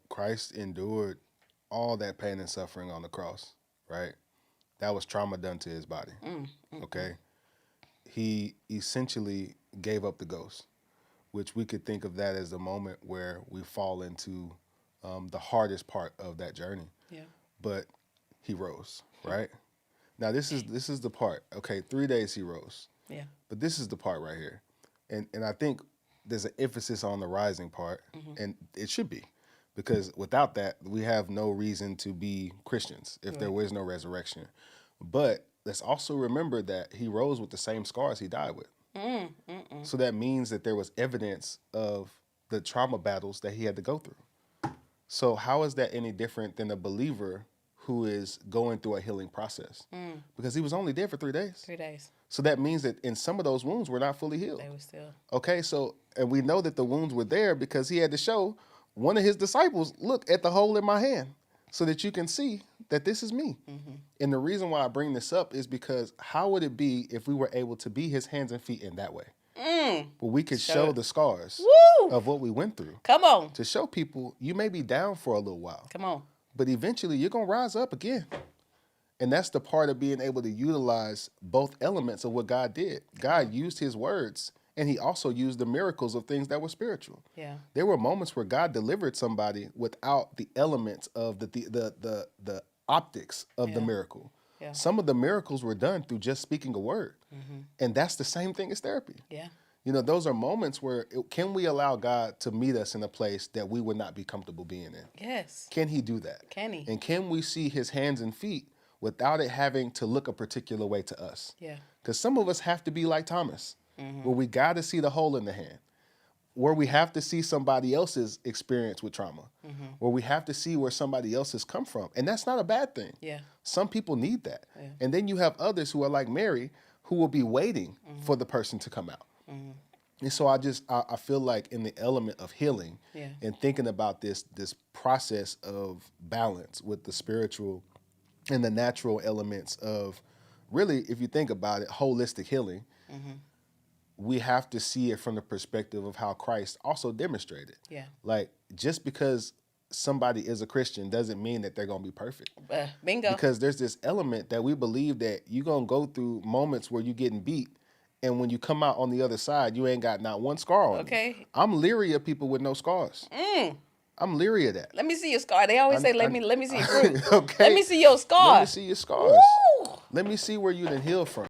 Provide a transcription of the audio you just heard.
Christ endured all that pain and suffering on the cross, right? That was trauma done to his body, okay? He essentially gave up the ghost, which we could think of that as the moment where we fall into the hardest part of that journey. Yeah. But he rose, right? Now this is the part. Okay, 3 days he rose. Yeah. But this is the part right here. And I think there's an emphasis on the rising part, and it should be. Because without that, we have no reason to be Christians if there was no resurrection. But let's also remember that he rose with the same scars he died with. So that means that there was evidence of the trauma battles that he had to go through. So how is that any different than a believer who is going through a healing process? Because he was only dead for 3 days. 3 days. So that means that in some of those wounds were not fully healed. They were still. Okay, so, and we know that the wounds were there because he had to show one of his disciples, look at the hole in my hand so that you can see that this is me. And the reason why I bring this up is because how would it be if we were able to be his hands and feet in that way? Where we could show the scars of what we went through. Come on. To show people you may be down for a little while. Come on. But eventually you're going to rise up again. And that's the part of being able to utilize both elements of what God did. God used his words, and he also used the miracles of things that were spiritual. Yeah. There were moments where God delivered somebody without the elements of the optics of the miracle. Yeah. Some of the miracles were done through just speaking a word. And that's the same thing as therapy. Yeah. Those are moments where can we allow God to meet us in a place that we would not be comfortable being in? Yes. Can he do that? Can he? And can we see his hands and feet without it having to look a particular way to us? Yeah. Because some of us have to be like Thomas, where we got to see the hole in the hand, where we have to see somebody else's experience with trauma, where we have to see where somebody else has come from. And that's not a bad thing. Yeah. Some people need that. Yeah. And then you have others who are like Mary, who will be waiting for the person to come out. And so I feel like in the element of healing and thinking about this process of balance with the spiritual and the natural elements of really, if you think about it, holistic healing, we have to see it from the perspective of how Christ also demonstrated. Yeah. Like, just because somebody is a Christian doesn't mean that they're going to be perfect. Bingo. Because there's this element that we believe that you're going to go through moments where you're getting beat, and when you come out on the other side, you ain't got not one scar on you. I'm leary of people with no scars. I'm leery of that. Let me see your scar. They always say, let me see your fruit. Okay. Let me see your scar. Let me see your scars. Woo! Let me see where you done healed from.